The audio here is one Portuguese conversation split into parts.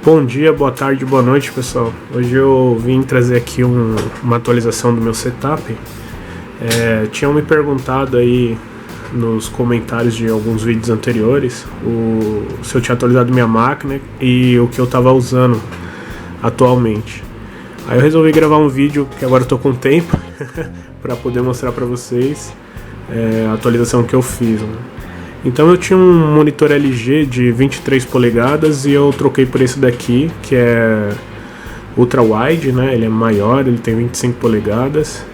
Bom dia, boa tarde, boa noite, pessoal. Hoje eu vim trazer aqui uma atualização do meu setup. Tinham me perguntado aí nos comentários de alguns vídeos anteriores se eu tinha atualizado minha máquina e o que eu estava usando atualmente. Aí eu resolvi gravar um vídeo, que agora eu tô com tempo, para poder mostrar para vocês a atualização que eu fiz, né? Então eu tinha um monitor LG de 23 polegadas e eu troquei por esse daqui, que é ultra wide, né? Ele é maior, ele tem 25 polegadas.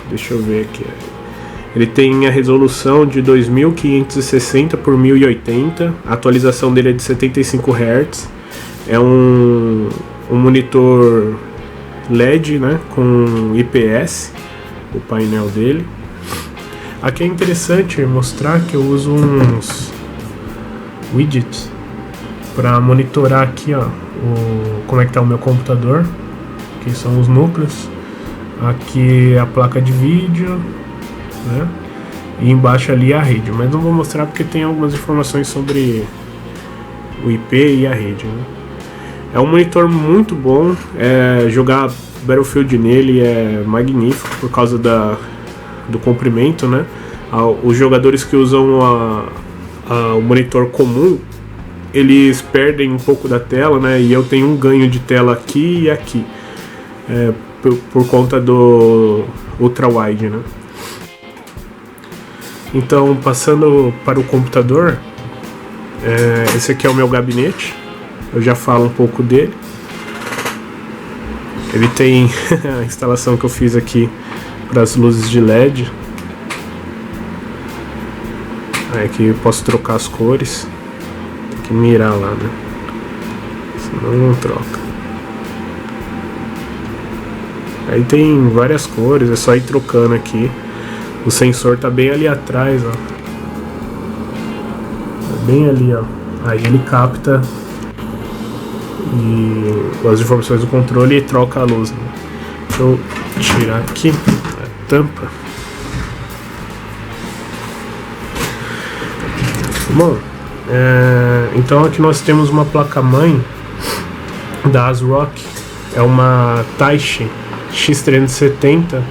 Deixa eu ver aqui. Ele tem a resolução de 2560 por 1080. A atualização dele é de 75 Hz. É um monitor LED, né? Com IPS, o painel dele. Aqui é interessante mostrar que eu uso uns widgets para monitorar aqui, ó, como é que tá o meu computador. Aqui são os núcleos, aqui a placa de vídeo, né? E embaixo ali a rede, mas não vou mostrar porque tem algumas informações sobre o IP e a rede, né? É um monitor muito bom, jogar Battlefield nele é magnífico por causa do comprimento, né? Os jogadores que usam o monitor comum, eles perdem um pouco da tela, né? E eu tenho um ganho de tela aqui e aqui, por conta do ultra wide, né? Então, passando para o computador, esse aqui é o meu gabinete. Eu já falo um pouco dele. Ele tem a instalação que eu fiz aqui para as luzes de LED. Aí aqui eu posso trocar as cores. Tem que mirar lá, né? Senão não troca. Aí tem várias cores, é só ir trocando aqui. O sensor tá bem ali atrás, ó. Tá bem ali, ó. Aí ele capta e as informações do controle e troca a luz, né? Deixa eu tirar aqui a tampa. Bom, então aqui nós temos uma placa-mãe da ASRock. É uma Taichi X370.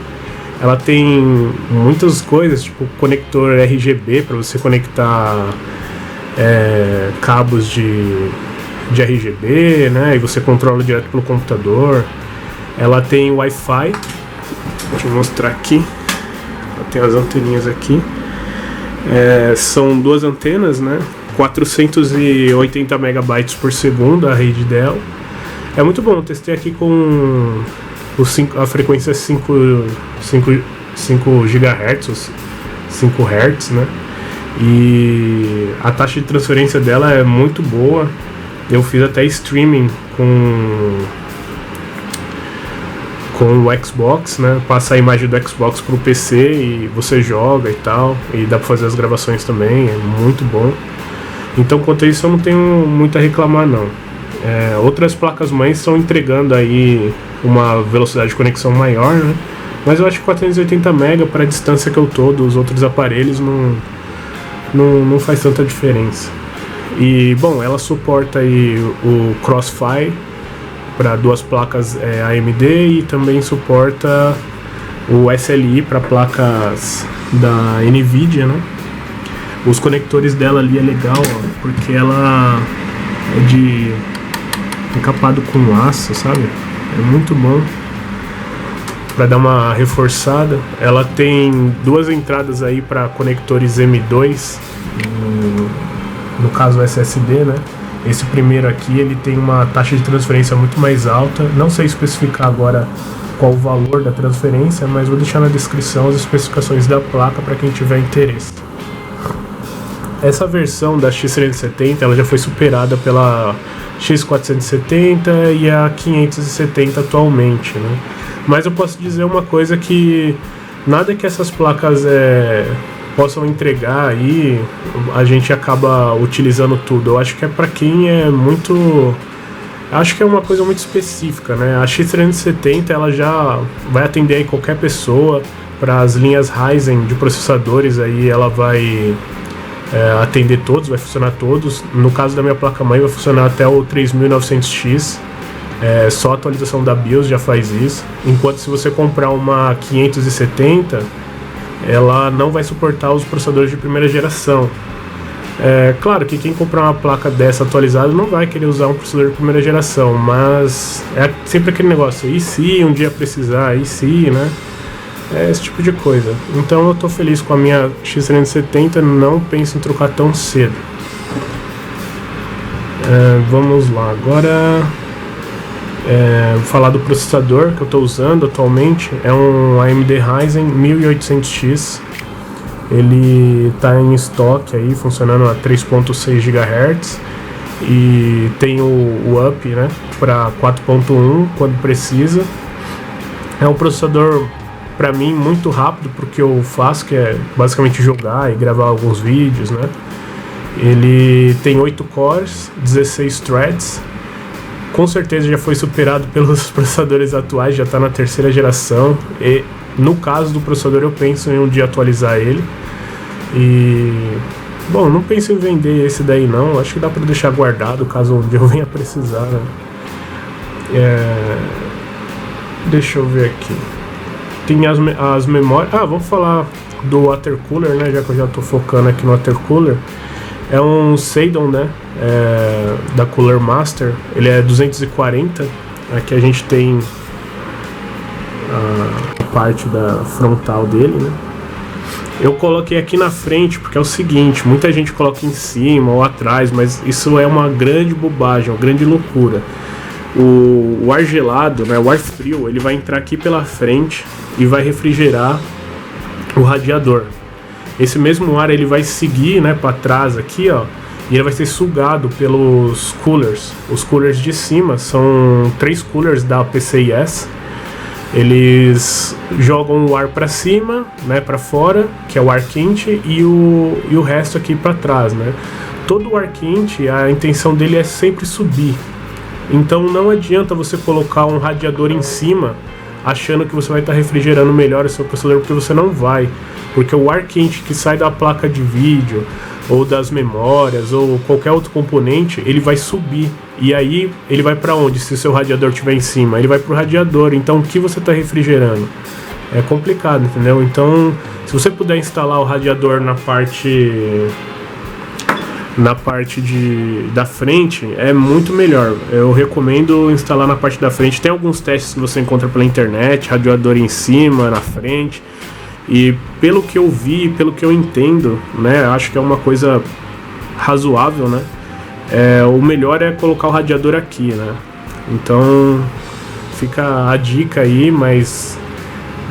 Ela tem muitas coisas, tipo conector RGB para você conectar cabos de RGB, né? E você controla direto pelo computador. Ela tem Wi-Fi. Deixa eu mostrar aqui. Ela tem as anteninhas aqui. São duas antenas, né? 480 megabytes por segundo a rede dela. É muito bom. Eu testei aqui com a frequência 5 GHz, 5 Hz, né? E a taxa de transferência dela é muito boa. Eu fiz até streaming com o Xbox, né? Passa a imagem do Xbox pro PC e você joga e tal. E dá pra fazer as gravações também, é muito bom. Então, quanto a isso, eu não tenho muito a reclamar, não. Outras placas-mães estão entregando aí uma velocidade de conexão maior, né? Mas eu acho que 480 MB para a distância que eu tô dos outros aparelhos não faz tanta diferença. E, bom, ela suporta aí o Crossfire para duas placas AMD e também suporta o SLI para placas da Nvidia, né? Os conectores dela ali é legal, ó, porque ela é encapado com aço, sabe? É muito bom para dar uma reforçada. Ela tem duas entradas aí para conectores M2, no caso SSD, né? Esse primeiro aqui, ele tem uma taxa de transferência muito mais alta. Não sei especificar agora qual o valor da transferência, mas vou deixar na descrição as especificações da placa para quem tiver interesse. Essa versão da X370, ela já foi superada pela X470 e a 570 atualmente, né? Mas eu posso dizer uma coisa, que nada que essas placas possam entregar aí, a gente acaba utilizando tudo. Eu acho que é para quem acho que é uma coisa muito específica, né? A X370 ela já vai atender aí qualquer pessoa. Para as linhas Ryzen de processadores aí ela vai atender todos, vai funcionar todos. No caso da minha placa-mãe vai funcionar até o 3900X, só a atualização da BIOS já faz isso. Enquanto se você comprar uma 570, ela não vai suportar os processadores de primeira geração. Claro que quem comprar uma placa dessa atualizada não vai querer usar um processador de primeira geração, mas é sempre aquele negócio, e se um dia precisar, e se, né? Esse tipo de coisa. Então eu tô feliz com a minha X370, não penso em trocar tão cedo. Vamos lá, agora vou falar do processador que eu tô usando atualmente. É um AMD Ryzen 1800X. Ele tá em estoque aí, funcionando a 3.6 GHz. E tem o up, né, para 4.1 quando precisa. É um processador, para mim, muito rápido porque eu faço, que é basicamente jogar e gravar alguns vídeos, né? Ele tem 8 cores, 16 threads. Com certeza já foi superado pelos processadores atuais, já está na terceira geração. E no caso do processador eu penso em um dia atualizar ele. E bom, não penso em vender esse daí não, acho que dá para deixar guardado caso um dia eu venha precisar, né? Deixa eu ver aqui. Tem as memórias. Vamos falar do water cooler, né? Já que eu já tô focando aqui no water cooler. É um Seidon, né? Da Cooler Master. Ele é 240. Aqui a gente tem a parte da frontal dele, né? Eu coloquei aqui na frente porque é o seguinte: muita gente coloca em cima ou atrás, mas isso é uma grande bobagem, uma grande loucura. O ar gelado, né, o ar frio, ele vai entrar aqui pela frente e vai refrigerar o radiador. Esse mesmo ar ele vai seguir, né, para trás aqui, ó, e ele vai ser sugado pelos coolers. Os coolers de cima são 3 coolers da PCIe. Eles jogam o ar para cima, né, para fora, que é o ar quente, e o resto aqui para trás, né. Todo o ar quente, a intenção dele é sempre subir. Então não adianta você colocar um radiador em cima achando que você vai estar refrigerando melhor o seu processador, porque você não vai. Porque o ar quente que sai da placa de vídeo, ou das memórias, ou qualquer outro componente, ele vai subir. E aí ele vai para onde se o seu radiador estiver em cima? Ele vai para o radiador. Então o que você está refrigerando? É complicado, entendeu? Então se você puder instalar o radiador na parte da frente, é muito melhor. Eu recomendo instalar na parte da frente. Tem alguns testes que você encontra pela internet, radiador em cima, na frente. E pelo que eu vi, pelo que eu entendo, né, acho que é uma coisa razoável, né? O melhor é colocar o radiador aqui, né? Então fica a dica aí, mas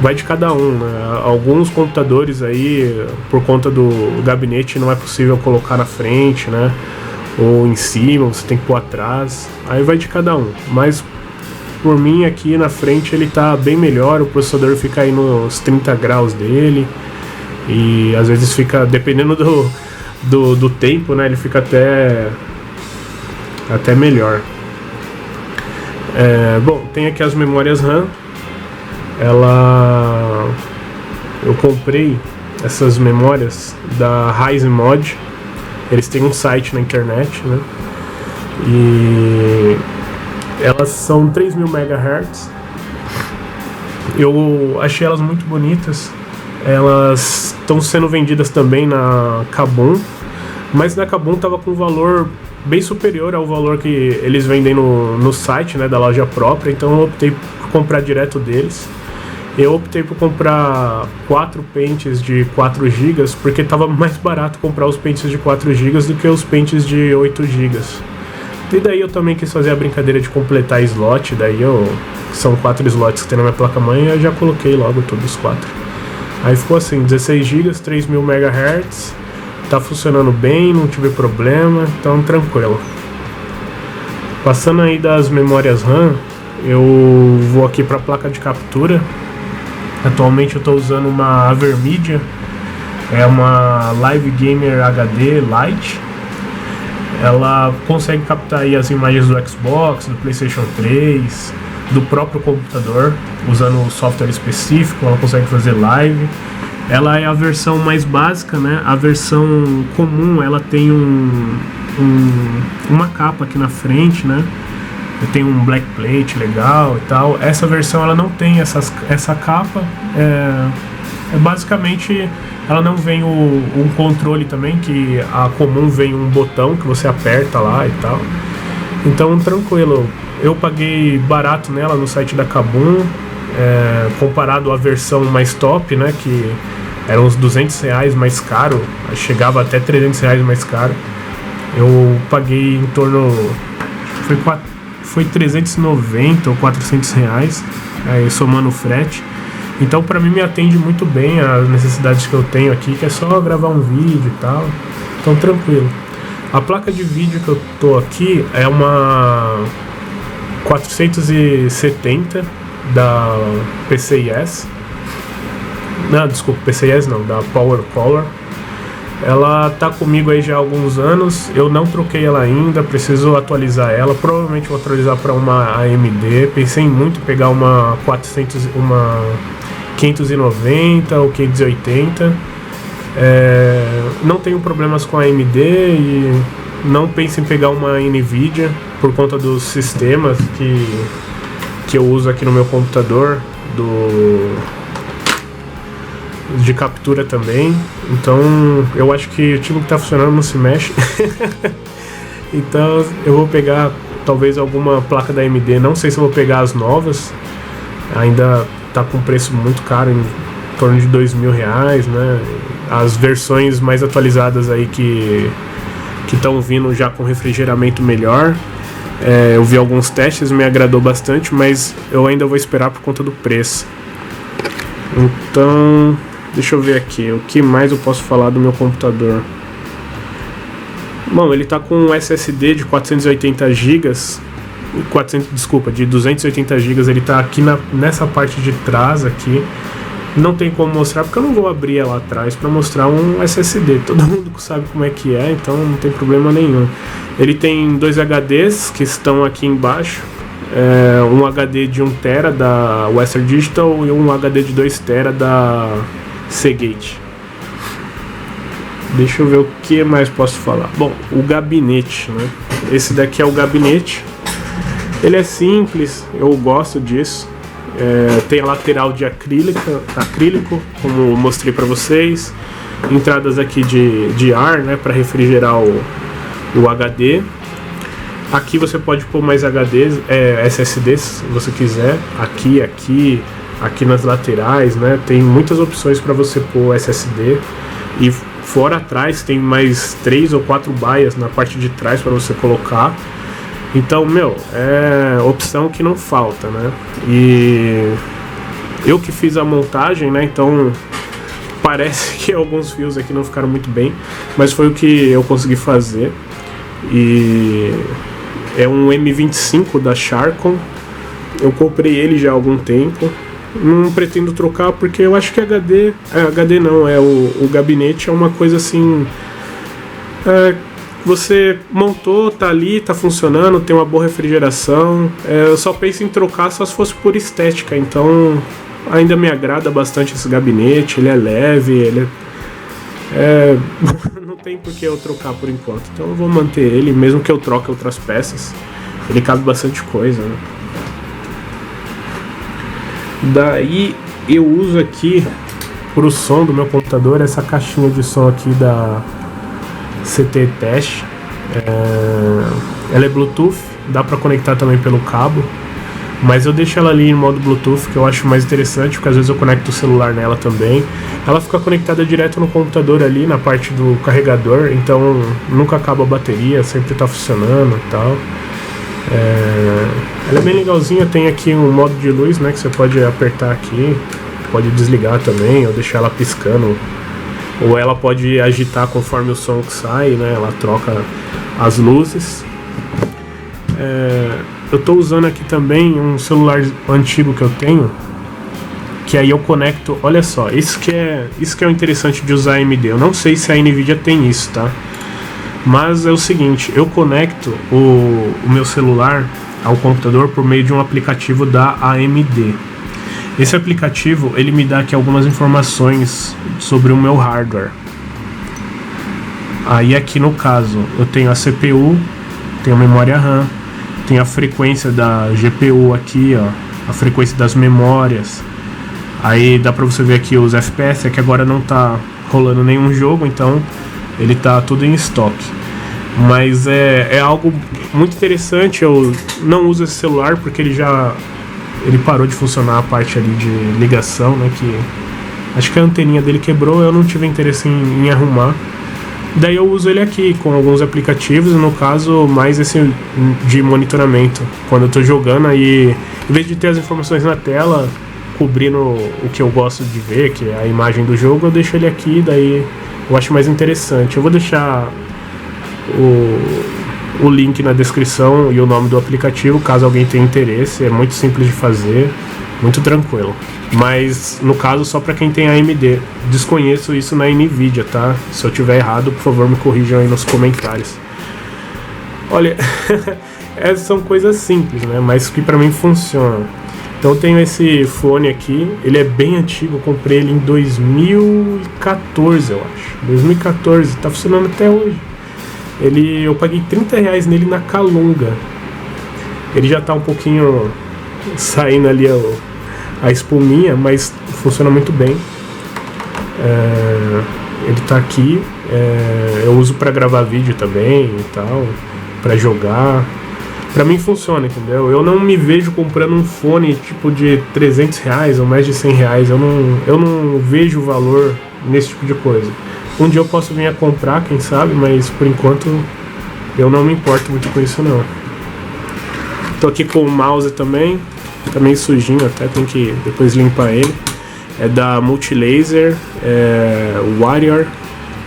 vai de cada um, né? Alguns computadores aí, por conta do gabinete, não é possível colocar na frente, né? Ou em cima, você tem que pôr atrás. Aí vai de cada um. Mas por mim aqui na frente ele tá bem melhor. O processador fica aí nos 30 graus dele. E às vezes fica, dependendo do tempo, né? Ele fica até melhor. Bom, tem aqui as memórias RAM. Eu comprei essas memórias da Ryzen Mod. Eles têm um site na internet, né? E elas são 3000 MHz. Eu achei elas muito bonitas. Elas estão sendo vendidas também na Kabum, mas na Kabum tava com um valor bem superior ao valor que eles vendem no site, né, da loja própria. Então eu optei por comprar direto deles. Eu optei por comprar 4 pentes de 4 GB, porque estava mais barato comprar os pentes de 4 GB do que os pentes de 8 GB. E daí eu também quis fazer a brincadeira de completar slot. Daí são 4 slots que tem na minha placa-mãe, eu já coloquei logo todos os 4. Aí ficou assim, 16 GB, 3000 MHz, tá funcionando bem, não tive problema, então tranquilo. Passando aí das memórias RAM, eu vou aqui para a placa de captura. Atualmente eu estou usando uma Avermedia, é uma Live Gamer HD Lite. Ela consegue captar aí as imagens do Xbox, do PlayStation 3, do próprio computador, usando um software específico. Ela consegue fazer live. Ela é a versão mais básica, né? A versão comum, ela tem uma capa aqui na frente, né? Tem um black plate legal e tal. Essa versão ela não tem essa capa. Basicamente, ela não vem um controle também, que a comum vem um botão que você aperta lá e tal. Então, tranquilo. Eu paguei barato nela no site da Kabum, comparado à versão mais top, né? Que era uns R$200 mais caro, chegava até R$300 mais caro. Eu paguei em torno... Foi 390 ou R$400, aí somando o frete. Então pra mim me atende muito bem as necessidades que eu tenho aqui, que é só gravar um vídeo e tal. Então tranquilo. A placa de vídeo que eu tô aqui é uma 470 da PCIe. Não, desculpa, PCIe não, da Power Color. Ela tá comigo aí já há alguns anos, eu não troquei ela ainda, preciso atualizar ela, provavelmente vou atualizar para uma AMD. Pensei em muito pegar uma 590 ou 580. Não tenho problemas com a AMD e não penso em pegar uma Nvidia por conta dos sistemas que eu uso aqui no meu computador, de captura também. Então eu acho que o time que tá funcionando não se mexe. Então eu vou pegar talvez alguma placa da AMD. Não sei se eu vou pegar as novas, ainda tá com preço muito caro, em torno de R$2.000, né? As versões mais atualizadas aí que estão vindo já com refrigeramento melhor. Eu vi alguns testes, me agradou bastante, mas eu ainda vou esperar por conta do preço. Então deixa eu ver aqui, o que mais eu posso falar do meu computador? Bom, ele tá com um SSD de 480 GB, de 280 GB, ele tá aqui nessa parte de trás aqui. Não tem como mostrar, porque eu não vou abrir ela atrás para mostrar um SSD. Todo mundo sabe como é que é, então não tem problema nenhum. Ele tem dois HDs que estão aqui embaixo. Um HD de 1 TB da Western Digital e um HD de 2 TB da Seagate. Deixa eu ver o que mais posso falar. Bom, o gabinete, né? Esse daqui é o gabinete. Ele é simples, eu gosto disso. Tem a lateral de acrílico, como eu mostrei para vocês. Entradas aqui de ar, né, para refrigerar o HD. Aqui você pode pôr mais HDs, SSDs, se você quiser. Aqui nas laterais, né? Tem muitas opções para você pôr SSD. E fora atrás tem mais 3 ou 4 baias na parte de trás para você colocar. Então, é opção que não falta, né? E eu que fiz a montagem, né? Então parece que alguns fios aqui não ficaram muito bem, mas foi o que eu consegui fazer. E é um M25 da Sharcon. Eu comprei ele já há algum tempo. Não pretendo trocar porque eu acho que HD não, o gabinete é uma coisa assim, você montou, tá ali, tá funcionando, tem uma boa refrigeração. Eu só penso em trocar só se fosse por estética, então ainda me agrada bastante esse gabinete. Ele é leve, não tem por que eu trocar por enquanto, então eu vou manter ele, mesmo que eu troque outras peças. Ele cabe bastante coisa, né? Daí eu uso aqui pro som do meu computador essa caixinha de som aqui da CT Test. Ela é Bluetooth, dá para conectar também pelo cabo, mas eu deixo ela ali em modo Bluetooth, que eu acho mais interessante, porque às vezes eu conecto o celular nela também. Ela fica conectada direto no computador ali na parte do carregador, então nunca acaba a bateria, sempre tá funcionando e tal. Ela é bem legalzinha, tem aqui um modo de luz, né, que você pode apertar aqui, pode desligar também, ou deixar ela piscando, ou ela pode agitar conforme o som que sai, né, ela troca as luzes. Eu tô usando aqui também um celular antigo que eu tenho, que aí eu conecto, olha só, isso que é o interessante de usar AMD. Eu não sei se a Nvidia tem isso, tá? Mas é o seguinte, eu conecto o meu celular ao computador por meio de um aplicativo da AMD. Esse aplicativo, ele me dá aqui algumas informações sobre o meu hardware. Aí aqui no caso, eu tenho a CPU, tenho a memória RAM, tenho a frequência da GPU aqui, ó, a frequência das memórias. Aí dá pra você ver aqui os FPS, é que agora não tá rolando nenhum jogo, então ele tá tudo em estoque. Mas é algo muito interessante. Eu não uso esse celular porque ele parou de funcionar a parte ali de ligação, né, que acho que a anteninha dele quebrou, eu não tive interesse em arrumar. Daí eu uso ele aqui com alguns aplicativos, no caso mais esse de monitoramento. Quando eu tô jogando, aí em vez de ter as informações na tela cobrindo o que eu gosto de ver, que é a imagem do jogo, eu deixo ele aqui, daí eu acho mais interessante. Eu vou deixar o link na descrição e o nome do aplicativo, caso alguém tenha interesse. É muito simples de fazer, muito tranquilo. Mas no caso só para quem tem AMD. Desconheço isso na Nvidia, tá? Se eu tiver errado, por favor me corrijam aí nos comentários. Olha, essas são coisas simples, né? Mas que para mim funcionam. Então eu tenho esse fone aqui, ele é bem antigo, eu comprei ele em 2014, eu acho. 2014, tá funcionando até hoje. Eu paguei R$30 nele na Calunga. Ele já tá um pouquinho saindo ali a espuminha, mas funciona muito bem. Ele tá aqui, eu uso pra gravar vídeo também e tal, pra jogar. Pra mim funciona, entendeu? Eu não me vejo comprando um fone tipo de R$300 ou mais de R$100. Eu não vejo valor nesse tipo de coisa. Um dia eu posso vir a comprar, quem sabe, mas por enquanto eu não me importo muito com isso não. Tô aqui com o mouse também, tá meio sujinho até, tem que depois limpar ele. É da Multilaser, Warrior.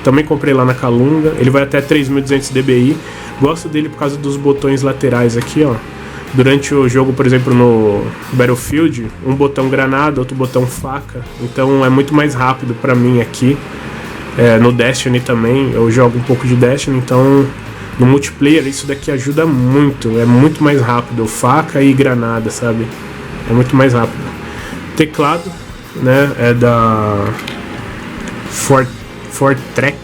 Também comprei lá na Calunga, ele vai até 3200 dBi. Gosto dele por causa dos botões laterais aqui, ó. Durante o jogo, por exemplo, no Battlefield, um botão granada, outro botão faca. Então é muito mais rápido pra mim aqui. No Destiny também, eu jogo um pouco de Destiny, então no multiplayer isso daqui ajuda muito. É muito mais rápido, faca e granada, sabe? É muito mais rápido. Teclado, né, é da Fortrek.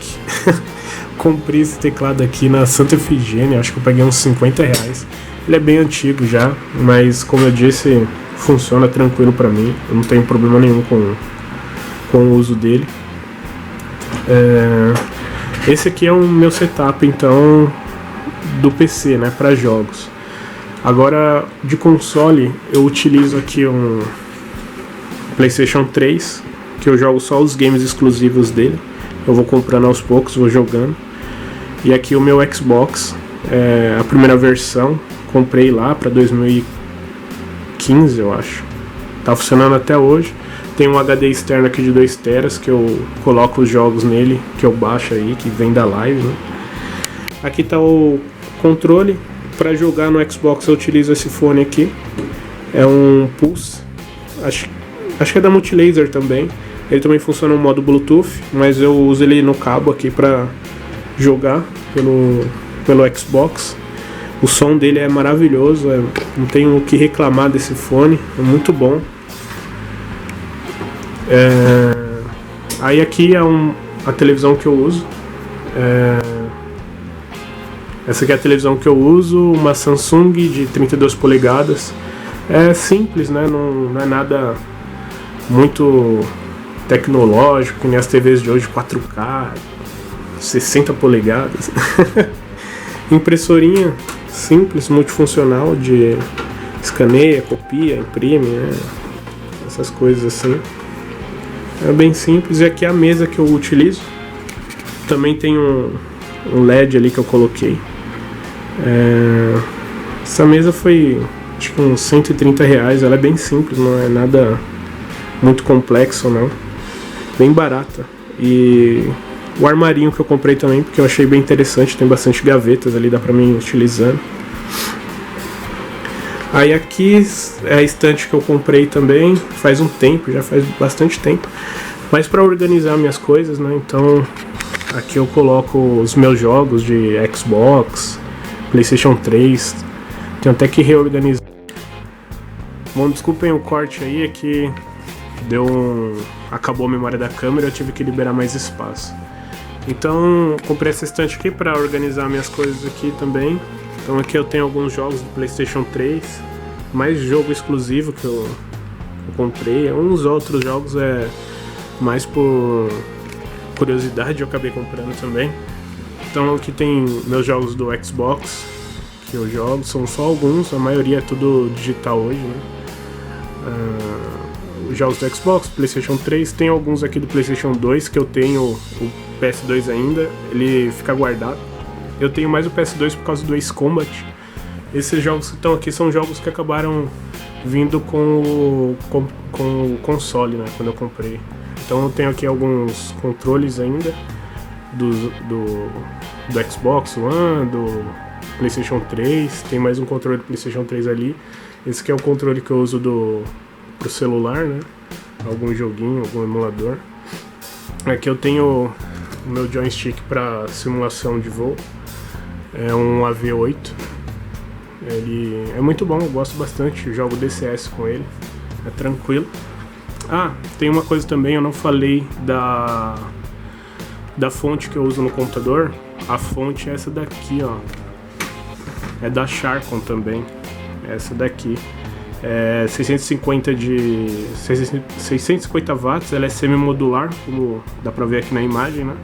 Comprei esse teclado aqui na Santa Efigênia, acho que eu paguei uns R$50. Ele é bem antigo já, mas como eu disse, funciona tranquilo pra mim. Eu não tenho problema nenhum com o uso dele. Esse aqui é o meu setup, então, do PC, né, para jogos. Agora, de console, eu utilizo aqui um PlayStation 3, que eu jogo só os games exclusivos dele. Eu vou comprando aos poucos, vou jogando. E aqui o meu Xbox, a primeira versão, comprei lá para 2015, eu acho. Tá funcionando até hoje. Tem um HD externo aqui de 2 teras que eu coloco os jogos nele, que eu baixo aí, que vem da live, né? Aqui tá o controle. Para jogar no Xbox eu utilizo esse fone aqui. É um Pulse. Acho que é da Multilaser também. Ele também funciona no modo Bluetooth, mas eu uso ele no cabo aqui para jogar pelo Xbox. O som dele é maravilhoso, não tenho o que reclamar desse fone, é muito bom. Aí aqui é a televisão que eu uso. Essa aqui é a televisão que eu uso, uma Samsung de 32 polegadas. É simples, né? Não é nada muito tecnológico, que nem as TVs de hoje, 4K, 60 polegadas. Impressorinha simples, multifuncional, de escaneia, copia, imprime, né? Essas coisas assim. É bem simples. E aqui é a mesa que eu utilizo. Também tem um LED ali que eu coloquei. Essa mesa foi acho que uns R$130. Ela é bem simples, não é nada muito complexo não. Bem barata. E o armarinho que eu comprei também, porque eu achei bem interessante, tem bastante gavetas ali, dá pra mim ir utilizando. Aí aqui é a estante que eu comprei também, faz um tempo, já faz bastante tempo, mas pra organizar minhas coisas, né, então aqui eu coloco os meus jogos de Xbox, PlayStation 3, tenho até que reorganizar. Bom, desculpem o corte aí, é que acabou a memória da câmera, eu tive que liberar mais espaço. Então comprei essa estante aqui para organizar minhas coisas aqui também. Então aqui eu tenho alguns jogos do PlayStation 3, mais jogo exclusivo que eu comprei. Uns outros jogos é mais por curiosidade, eu acabei comprando também. Então aqui tem meus jogos do Xbox que eu jogo, são só alguns, a maioria é tudo digital hoje, né? Os jogos do Xbox, PlayStation 3, tem alguns aqui do PlayStation 2 que eu tenho o PS2 ainda, ele fica guardado. Eu tenho mais o PS2 por causa do Ace Combat. Esses jogos que estão aqui são jogos que acabaram vindo com o console, né, quando eu comprei. Então eu tenho aqui alguns controles ainda do Xbox One, do PlayStation 3, tem mais um controle do PlayStation 3 ali. Esse aqui é o controle que eu uso pro celular, né? Algum joguinho, algum emulador. Aqui eu tenho o meu joystick para simulação de voo. É um AV8. Ele é muito bom, eu gosto bastante. Eu jogo DCS com ele, é tranquilo. Tem uma coisa também, eu não falei da fonte que eu uso no computador. A fonte é essa daqui, ó. É da Sharcon também. Essa daqui. É 650 watts, ela é semi-modular, como dá pra ver aqui na imagem, né?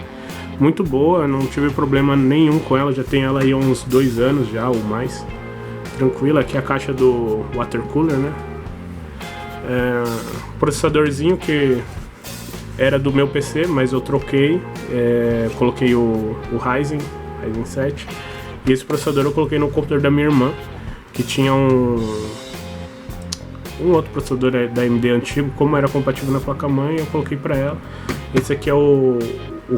Muito boa, não tive problema nenhum com ela, já tenho ela aí há uns 2 anos já ou mais. Tranquila, aqui é a caixa do water cooler, né? Processadorzinho que era do meu PC, mas eu troquei, coloquei o Ryzen 7, e esse processador eu coloquei no computador da minha irmã, que tinha um outro processador da AMD antigo. Como era compatível na placa-mãe, eu coloquei para ela. Esse aqui é o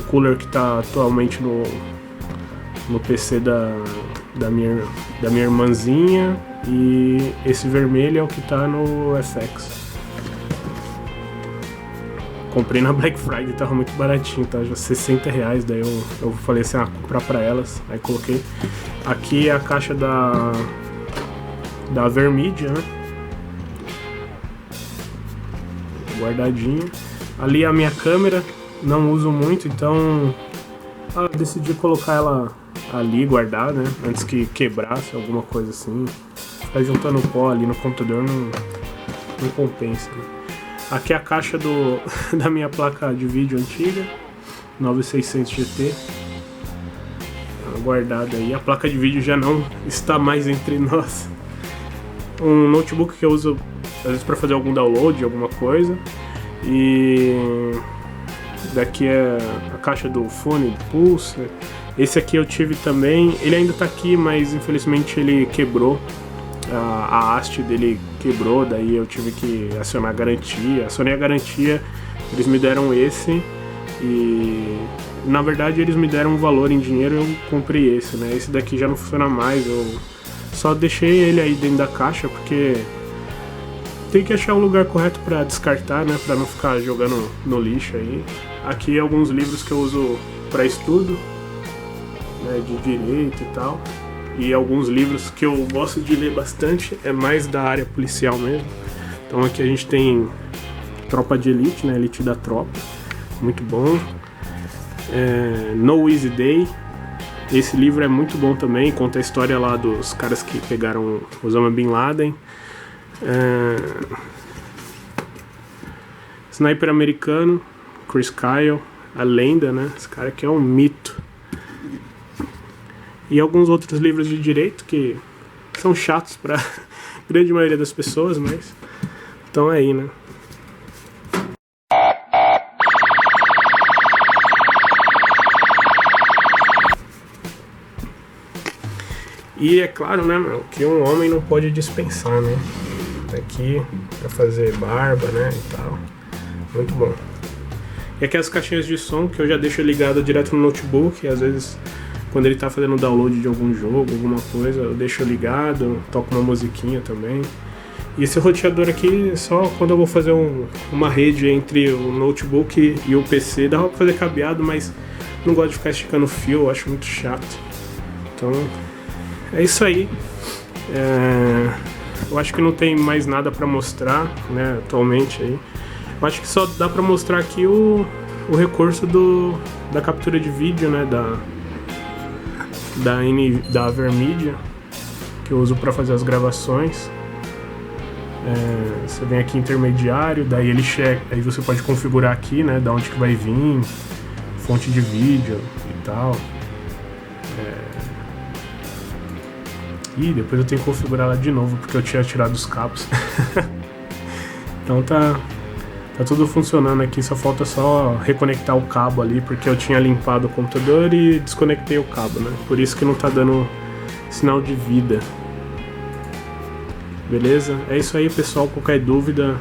cooler que está atualmente no PC da minha irmãzinha, e esse vermelho é o que está no FX. Comprei na Black Friday, tava muito baratinho, tá? Já R$60, daí eu falei assim, comprar pra elas, aí coloquei. Aqui é a caixa da Vermídia, né? Guardadinha. Ali é a minha câmera, não uso muito, então eu decidi colocar ela ali, guardar, né? Antes que quebrasse, alguma coisa assim. Ficar juntando pó ali no computador não compensa, né? Aqui é a caixa da minha placa de vídeo antiga, 9600 GT, guardada aí. A placa de vídeo já não está mais entre nós. Um notebook que eu uso às vezes para fazer algum download, alguma coisa. E daqui é a caixa do fone do Pulse. Esse aqui eu tive também, ele ainda está aqui, mas infelizmente ele quebrou. A haste dele quebrou, daí eu tive que acionar a garantia. Acionei a garantia, eles me deram esse, e na verdade eles me deram um valor em dinheiro e eu comprei esse, né? Esse daqui já não funciona mais, eu só deixei ele aí dentro da caixa porque tem que achar um lugar correto para descartar, né? Para não ficar jogando no lixo aí. Aqui alguns livros que eu uso para estudo, né, de direito e tal. E alguns livros que eu gosto de ler bastante, é mais da área policial mesmo. Então aqui a gente tem Tropa de Elite, né? Elite da Tropa, muito bom. No Easy Day, esse livro é muito bom também, conta a história lá dos caras que pegaram Osama Bin Laden. Sniper Americano, Chris Kyle, a lenda, né? Esse cara aqui é um mito. E alguns outros livros de direito que são chatos para grande maioria das pessoas, mas estão aí, né? E é claro, né, meu, que um homem não pode dispensar, né? Aqui pra fazer barba, né, e tal. Muito bom. E aqui as caixinhas de som que eu já deixo ligado direto no notebook, e às vezes quando ele tá fazendo download de algum jogo, alguma coisa, eu deixo ligado, toco uma musiquinha também. E esse roteador aqui, só quando eu vou fazer uma rede entre o notebook e o PC, dá pra fazer cabeado, mas não gosto de ficar esticando fio, eu acho muito chato. Então, é isso aí. Eu acho que não tem mais nada pra mostrar, né, atualmente aí. Eu acho que só dá pra mostrar aqui o recurso da captura de vídeo, né, da Avermedia, que eu uso para fazer as gravações. Você vem aqui em intermediário, daí ele checa, aí você pode configurar aqui, né, da onde que vai vir, fonte de vídeo e tal. E depois eu tenho que configurar ela de novo porque eu tinha tirado os cabos. Então tá tudo funcionando aqui, só falta só reconectar o cabo ali, porque eu tinha limpado o computador e desconectei o cabo, né? Por isso que não tá dando sinal de vida. Beleza? É isso aí, pessoal. Qualquer dúvida,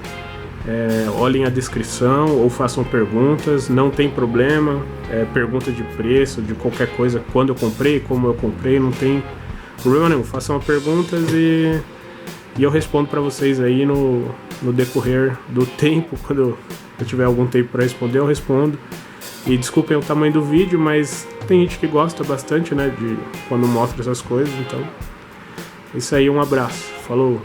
olhem a descrição ou façam perguntas, não tem problema. Pergunta de preço, de qualquer coisa, quando eu comprei, como eu comprei, não tem problema nenhum. Façam perguntas e eu respondo para vocês aí no decorrer do tempo. Quando eu tiver algum tempo para responder, eu respondo. E desculpem o tamanho do vídeo, mas tem gente que gosta bastante, né, de quando mostra essas coisas. Então, é isso aí, um abraço. Falou!